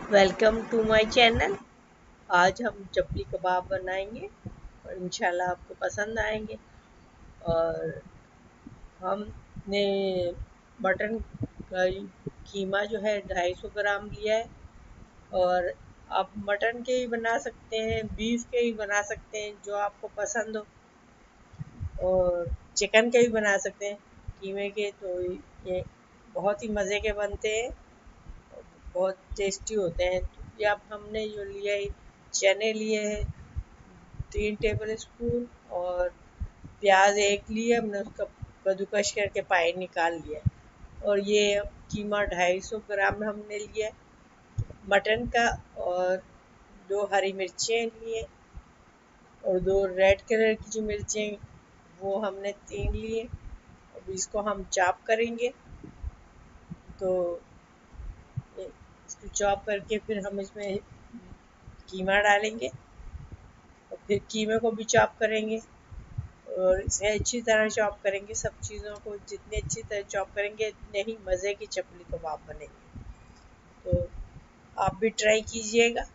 Welcome to my channel. आज हम चपली कबाब बनाएंगे और इंशाल्लाह आपको पसंद आएंगे। और हमने मटन का कीमा जो है 250 ग्राम लिया है। और आप मटन के ही बना सकते हैं, बीफ के ही बना सकते हैं, जो आपको पसंद हो। और चिकन के भी बना सकते हैं कीमे के। तो ये बहुत ही मज़े के बनते हैं, बहुत टेस्टी होते हैं। तो ये अब हमने जो लिया है, चने लिए हैं 3 टेबल स्पून, और प्याज एक लिए, हमने उसका कद्दूकस करके पानी निकाल लिया है। और ये कीमा 250 ग्राम हमने लिया है मटन का। और 2 हरी मिर्चें लिए, और 2 रेड कलर की जो मिर्चें वो हमने 3 लिए। अब इसको हम चॉप करेंगे। तो इसको चॉप करके फिर हम इसमें कीमा डालेंगे, और फिर कीमे को भी चॉप करेंगे, और इसे अच्छी तरह चॉप करेंगे। सब चीज़ों को जितनी अच्छी तरह चॉप करेंगे उतने ही मज़े की चपली कबाब बनेंगे। तो आप भी ट्राई कीजिएगा,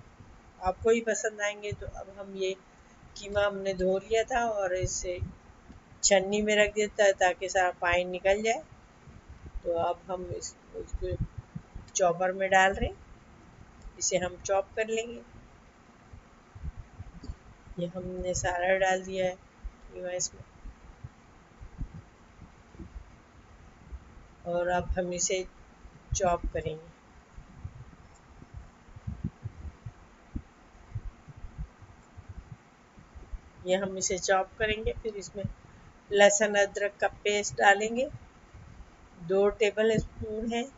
आपको ही पसंद आएंगे। तो अब हम ये कीमा हमने धो लिया था और इसे छन्नी में रख देता है ताकि सारा पानी निकल जाए। तो अब हम इसको चॉपर में डाल रहे हैं, इसे हम चॉप कर लेंगे। ये हमने सारा डाल दिया है कीमा इसमें, और अब हम इसे चॉप करेंगे। ये हम इसे चॉप करेंगे, फिर इसमें लहसुन अदरक का पेस्ट डालेंगे। 2 टेबल स्पून है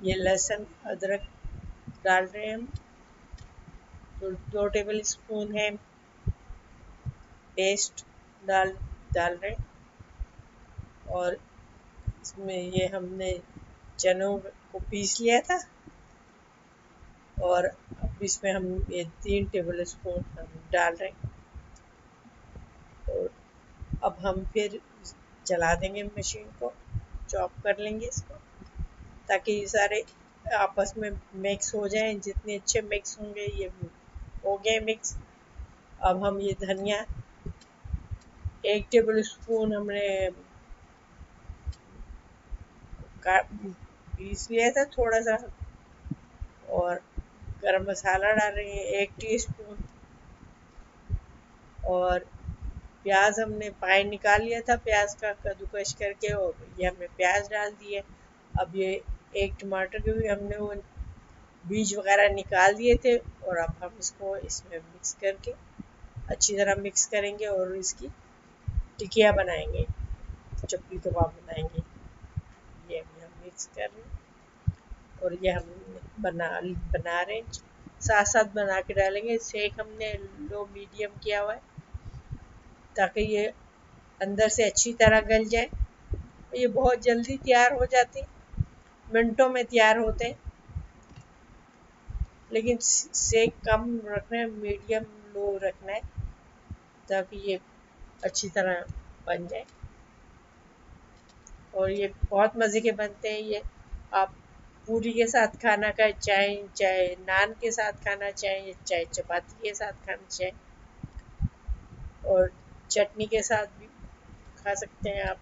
ये लहसुन अदरक डाल रहे हैं हम। तो 2 टेबल स्पून है पेस्ट डाल डाल रहे हैं। और इसमें ये हमने चनों को पीस लिया था, और अब इसमें हम ये 3 टेबल स्पून हम डाल रहे हैं। और अब हम फिर चला देंगे मशीन को, चॉप कर लेंगे इसको ताकि ये सारे आपस में मिक्स हो जाएं। जितने अच्छे मिक्स होंगे, ये हो गए मिक्स। अब हम ये धनिया 1 टेबल स्पून हमने पीस लिया था थोड़ा सा। और गरम मसाला डाल रहे हैं 1 टीस्पून। और प्याज हमने पानी निकाल लिया था प्याज का कद्दूकस करके, और ये हमने प्याज डाल दिए। अब ये एक टमाटर के भी हमने वो बीज वगैरह निकाल दिए थे, और अब हम इसको इसमें मिक्स करके अच्छी तरह मिक्स करेंगे और इसकी टिकिया बनाएंगे, चपली कबाब बनाएंगे। ये अभी हम मिक्स कर रहे हैं, और ये हम बना रहे हैं, साथ साथ बना के डालेंगे। सेक हमने लो मीडियम किया हुआ है ताकि ये अंदर से अच्छी तरह गल जाए। ये बहुत जल्दी तैयार हो जाते हैं, मिनटों में तैयार होते हैं। लेकिन सेक कम रखना है, मीडियम लो रखना है ताकि ये अच्छी तरह बन जाए। और ये बहुत मज़े के बनते हैं। ये आप पूरी के साथ खाना का, चाहे चाहे नान के साथ खाना चाहें, चाहे चपाती के साथ खाना चाहें, और चटनी के साथ भी खा सकते हैं आप,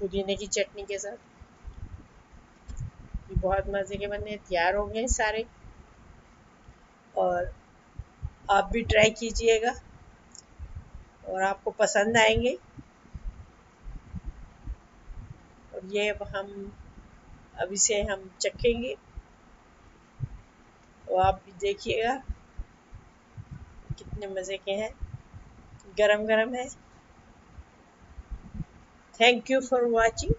पुदीने की चटनी के साथ। ये बहुत मज़े के बने तैयार हो गए सारे, और आप भी ट्राई कीजिएगा और आपको पसंद आएंगे। और ये अब इसे हम चखेंगे, और आप भी देखिएगा कितने मज़े के हैं, गरम गरम है। Thank you for watching.